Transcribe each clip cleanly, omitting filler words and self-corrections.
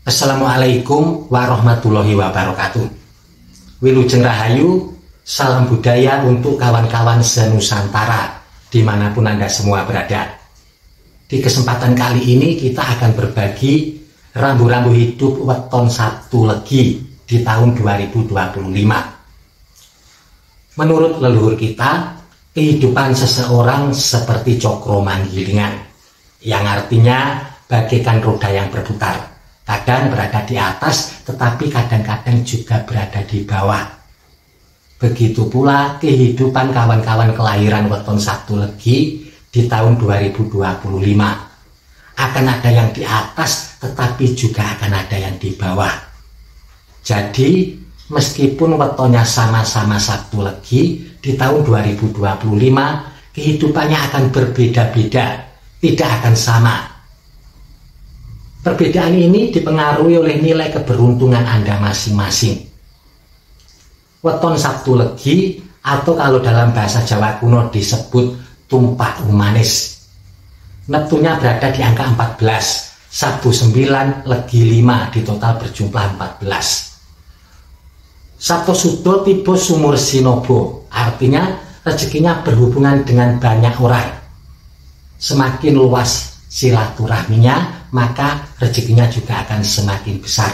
Assalamualaikum warahmatullahi wabarakatuh. Wilujeng Rahayu, salam budaya untuk kawan-kawan senusantara dimanapun Anda semua berada. Di kesempatan kali ini kita akan berbagi rambu-rambu hidup weton Sabtu Legi di tahun 2025. Menurut leluhur kita, kehidupan seseorang seperti cokro manggilingan, yang artinya bagaikan roda yang berputar. Kadang berada di atas, tetapi kadang-kadang juga berada di bawah. Begitu pula kehidupan kawan-kawan kelahiran weton Sabtu Legi di tahun 2025. Akan ada yang di atas, tetapi juga akan ada yang di bawah. Jadi, meskipun wetonnya sama-sama Sabtu Legi di tahun 2025, kehidupannya akan berbeda-beda, tidak akan sama. Perbedaan ini dipengaruhi oleh nilai keberuntungan Anda masing-masing. Weton Sabtu Legi atau kalau dalam bahasa Jawa kuno disebut tumpak umanis. Neptunya berada di angka 14, Sabtu 9, Legi 5, di total berjumlah 14. Sabtu Sudo tiba sumur sinobo, artinya rezekinya berhubungan dengan banyak orang. Semakin luas silaturahminya, maka rezekinya juga akan semakin besar.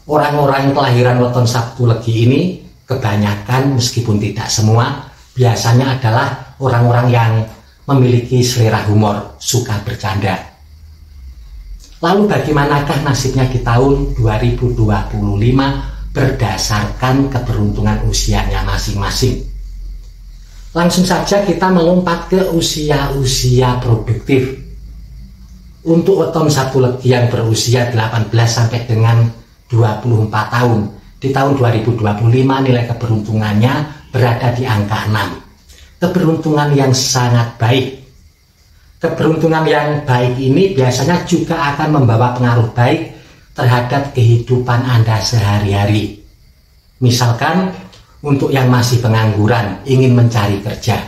Orang-orang yang kelahiran weton Sabtu Legi ini kebanyakan, meskipun tidak semua, biasanya adalah orang-orang yang memiliki selera humor, suka bercanda. Lalu bagaimanakah nasibnya di tahun 2025 berdasarkan keberuntungan usianya masing-masing? Langsung saja kita melompat ke usia-usia produktif. Untuk weton Sabtu Legi yang berusia 18 sampai dengan 24 tahun, di tahun 2025 nilai keberuntungannya berada di angka 6. Keberuntungan yang sangat baik. Keberuntungan yang baik ini biasanya juga akan membawa pengaruh baik terhadap kehidupan Anda sehari-hari. Misalkan untuk yang masih pengangguran, ingin mencari kerja,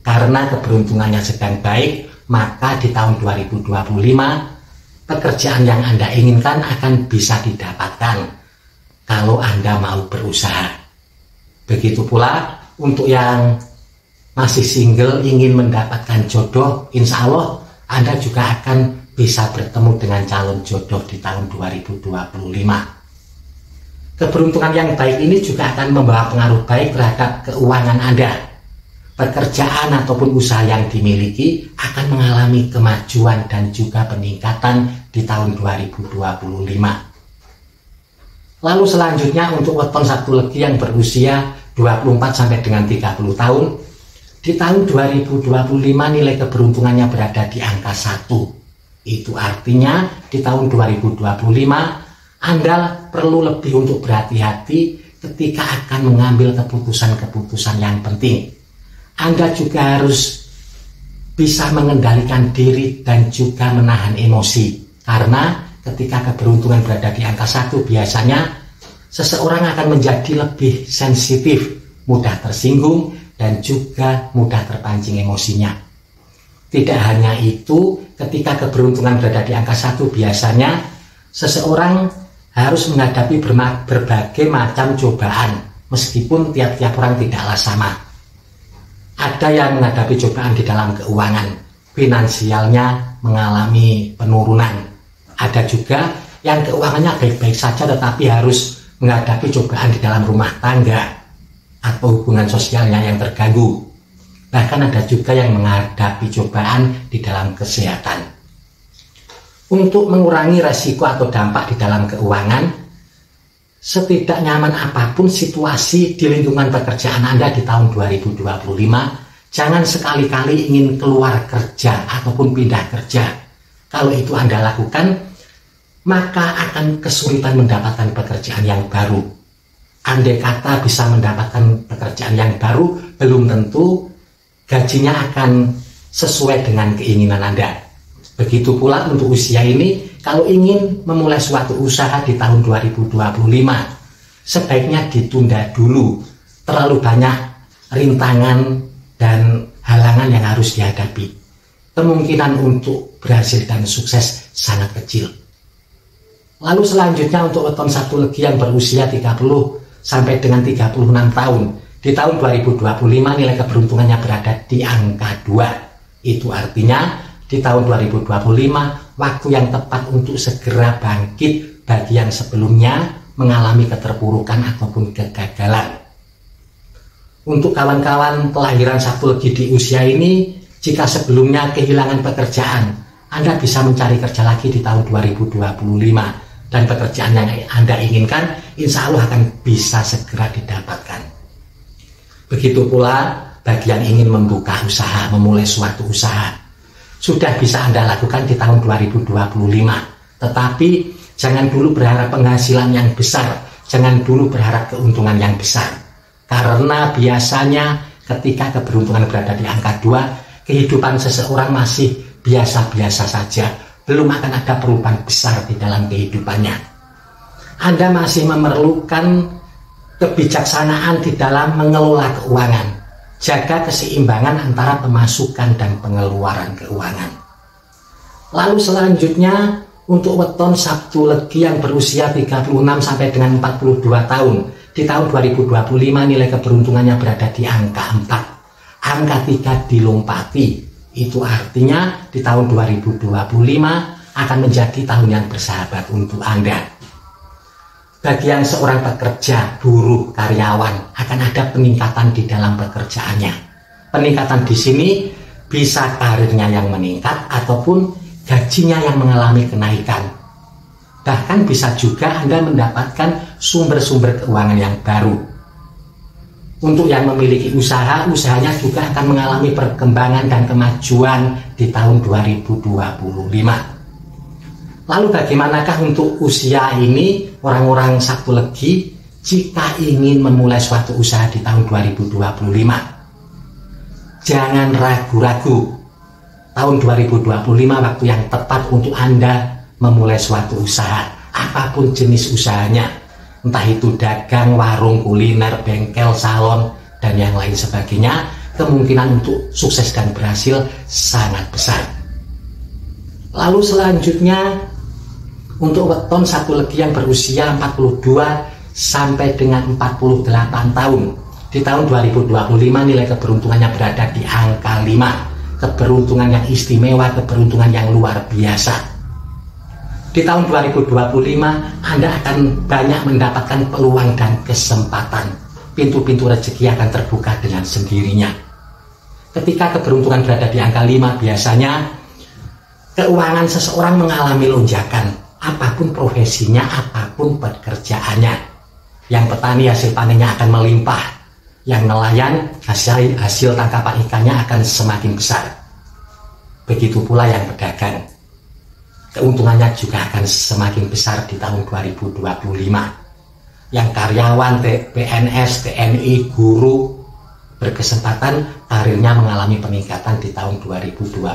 karena keberuntungannya sedang baik, maka di tahun 2025 pekerjaan yang Anda inginkan akan bisa didapatkan kalau Anda mau berusaha. Begitu pula untuk yang masih single ingin mendapatkan jodoh, insya Allah Anda juga akan bisa bertemu dengan calon jodoh di tahun 2025. Keberuntungan yang baik ini juga akan membawa pengaruh baik terhadap keuangan Anda. Pekerjaan ataupun usaha yang dimiliki akan mengalami kemajuan dan juga peningkatan di tahun 2025. Lalu selanjutnya untuk weton Sabtu Legi yang berusia 24 sampai dengan 30 tahun, di tahun 2025 nilai keberuntungannya berada di angka 1. Itu artinya di tahun 2025 Anda perlu lebih untuk berhati-hati ketika akan mengambil keputusan-keputusan yang penting. Anda juga harus bisa mengendalikan diri dan juga menahan emosi. Karena ketika keberuntungan berada di angka 1, biasanya seseorang akan menjadi lebih sensitif, mudah tersinggung, dan juga mudah terpancing emosinya. Tidak hanya itu, ketika keberuntungan berada di angka 1, biasanya seseorang harus menghadapi berbagai macam cobaan, meskipun tiap-tiap orang tidaklah sama. Ada yang menghadapi cobaan di dalam keuangan, finansialnya mengalami penurunan. Ada juga yang keuangannya baik-baik saja tetapi harus menghadapi cobaan di dalam rumah tangga atau hubungan sosialnya yang terganggu. Bahkan ada juga yang menghadapi cobaan di dalam kesehatan. Untuk mengurangi resiko atau dampak di dalam keuangan, setidak nyaman apapun situasi di lingkungan pekerjaan Anda di tahun 2025, jangan sekali-kali ingin keluar kerja ataupun pindah kerja. Kalau itu Anda lakukan, maka akan kesulitan mendapatkan pekerjaan yang baru. Andai kata bisa mendapatkan pekerjaan yang baru, belum tentu gajinya akan sesuai dengan keinginan Anda. Begitu pula untuk usia ini, kalau ingin memulai suatu usaha di tahun 2025, sebaiknya ditunda dulu. Terlalu banyak rintangan dan halangan yang harus dihadapi. Kemungkinan untuk berhasil dan sukses sangat kecil. Lalu selanjutnya untuk weton satu legi yang berusia 30 sampai dengan 36 tahun. Di tahun 2025 nilai keberuntungannya berada di angka 2. Itu artinya di tahun 2025 waktu yang tepat untuk segera bangkit bagi yang sebelumnya mengalami keterpurukan ataupun kegagalan. Untuk kawan-kawan kelahiran satu legi di usia ini, jika sebelumnya kehilangan pekerjaan, Anda bisa mencari kerja lagi di tahun 2025. Dan pekerjaan yang Anda inginkan, insya Allah akan bisa segera didapatkan. Begitu pula bagi yang ingin membuka usaha, memulai suatu usaha. Sudah bisa Anda lakukan di tahun 2025. Tetapi jangan dulu berharap penghasilan yang besar, jangan dulu berharap keuntungan yang besar. Karena biasanya ketika keberuntungan berada di angka 2, kehidupan seseorang masih biasa-biasa saja. Belum akan ada perubahan besar di dalam kehidupannya. Anda masih memerlukan kebijaksanaan di dalam mengelola keuangan. Jaga keseimbangan antara pemasukan dan pengeluaran keuangan. Lalu selanjutnya untuk weton Sabtu Legi yang berusia 36 sampai dengan 42 tahun. Di tahun 2025 nilai keberuntungannya berada di angka 4. Angka 3 dilompati. Itu artinya di tahun 2025 akan menjadi tahun yang bersahabat untuk Anda. Bagi yang seorang pekerja, buruh, karyawan, akan ada peningkatan di dalam pekerjaannya. Peningkatan di sini bisa karirnya yang meningkat ataupun gajinya yang mengalami kenaikan. Bahkan bisa juga Anda mendapatkan sumber-sumber keuangan yang baru. Untuk yang memiliki usaha, usahanya juga akan mengalami perkembangan dan kemajuan di tahun 2025. Lalu bagaimanakah untuk usia ini orang-orang Sabtu Legi jika ingin memulai suatu usaha di tahun 2025? Jangan ragu-ragu. Tahun 2025 waktu yang tepat untuk Anda memulai suatu usaha, apapun jenis usahanya. Entah itu dagang, warung, kuliner, bengkel, salon, dan yang lain sebagainya, kemungkinan untuk sukses dan berhasil sangat besar. Lalu selanjutnya, untuk weton satu legi yang berusia 42 sampai dengan 48 tahun. Di tahun 2025 nilai keberuntungannya berada di angka 5. Keberuntungan yang istimewa, keberuntungan yang luar biasa. Di tahun 2025, Anda akan banyak mendapatkan peluang dan kesempatan. Pintu-pintu rezeki akan terbuka dengan sendirinya. Ketika keberuntungan berada di angka 5, biasanya keuangan seseorang mengalami lonjakan. Apapun profesinya, apapun pekerjaannya. Yang petani hasil panennya akan melimpah. Yang nelayan hasil tangkapan ikannya akan semakin besar. Begitu pula yang pedagang. Keuntungannya juga akan semakin besar di tahun 2025. Yang karyawan, PNS, TNI, guru berkesempatan karirnya mengalami peningkatan di tahun 2025.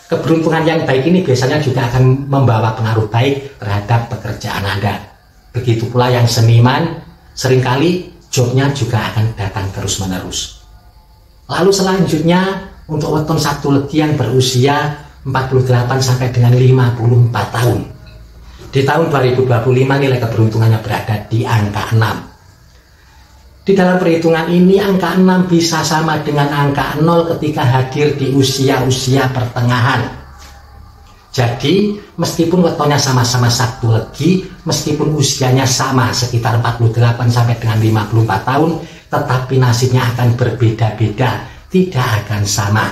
Keberuntungan yang baik ini biasanya juga akan membawa pengaruh baik terhadap pekerjaan Anda. Begitu pula yang seniman, seringkali jobnya juga akan datang terus-menerus. Lalu selanjutnya untuk weton satu legi yang berusia 48 sampai dengan 54 tahun. Di tahun 2025 nilai keberuntungannya berada di angka 6. Di dalam perhitungan ini angka 6 bisa sama dengan angka 0 ketika hadir di usia-usia pertengahan. Jadi meskipun wetonnya sama-sama Sabtu Legi, meskipun usianya sama sekitar 48 sampai dengan 54 tahun, tetapi nasibnya akan berbeda-beda, tidak akan sama.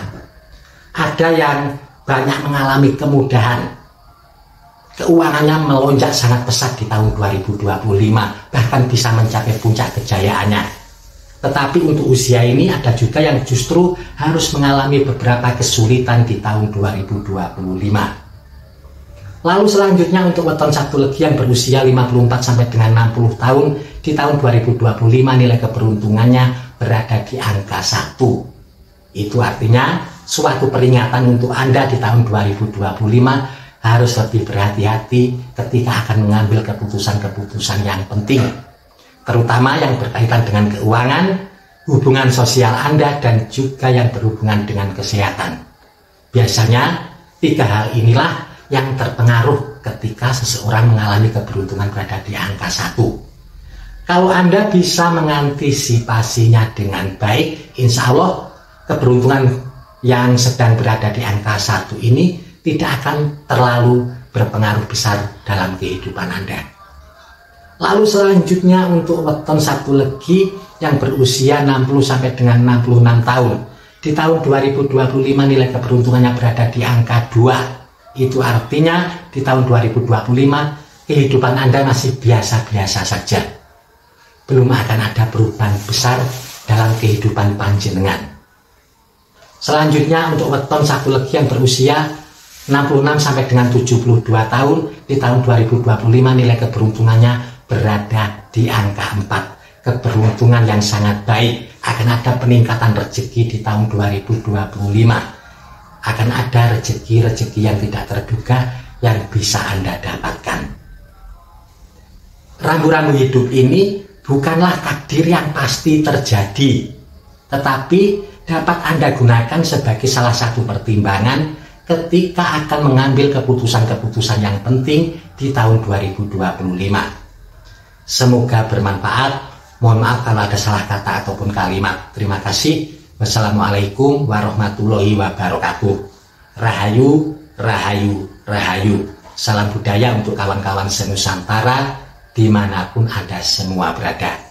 Ada yang banyak mengalami kemudahan, keuangannya melonjak sangat pesat di tahun 2025, bahkan bisa mencapai puncak kejayaannya. Tetapi untuk usia ini ada juga yang justru harus mengalami beberapa kesulitan di tahun 2025. Lalu selanjutnya untuk weton satu legi yang berusia 54 sampai dengan 60 tahun, di tahun 2025 nilai keberuntungannya berada di angka 1. Itu artinya suatu peringatan untuk Anda di tahun 2025 harus lebih berhati-hati ketika akan mengambil keputusan-keputusan yang penting, terutama yang berkaitan dengan keuangan, hubungan sosial Anda, dan juga yang berhubungan dengan kesehatan. Biasanya 3 hal inilah yang terpengaruh ketika seseorang mengalami keberuntungan berada di angka 1. Kalau Anda bisa mengantisipasinya dengan baik, insya Allah keberuntungan yang sedang berada di angka 1 ini tidak akan terlalu berpengaruh besar dalam kehidupan Anda. Lalu selanjutnya untuk weton 1 legi yang berusia 60 sampai dengan 66 tahun. Di tahun 2025 nilai keberuntungannya berada di angka 2. Itu artinya di tahun 2025 kehidupan Anda masih biasa-biasa saja. Belum akan ada perubahan besar dalam kehidupan panjenengan. Selanjutnya untuk weton 1 legi yang berusia 66 sampai dengan 72 tahun, di tahun 2025 nilai keberuntungannya berada di angka 4. Keberuntungan yang sangat baik, akan ada peningkatan rezeki di tahun 2025. Akan ada rezeki-rezeki yang tidak terduga yang bisa Anda dapatkan. Rambu-rambu hidup ini bukanlah takdir yang pasti terjadi, tetapi dapat Anda gunakan sebagai salah satu pertimbangan ketika akan mengambil keputusan-keputusan yang penting di tahun 2025. Semoga bermanfaat. Mohon maaf kalau ada salah kata ataupun kalimat. Terima kasih. Wassalamualaikum warahmatullahi wabarakatuh. Rahayu, rahayu, rahayu. Salam budaya untuk kawan-kawan senusantara dimanapun Anda semua berada.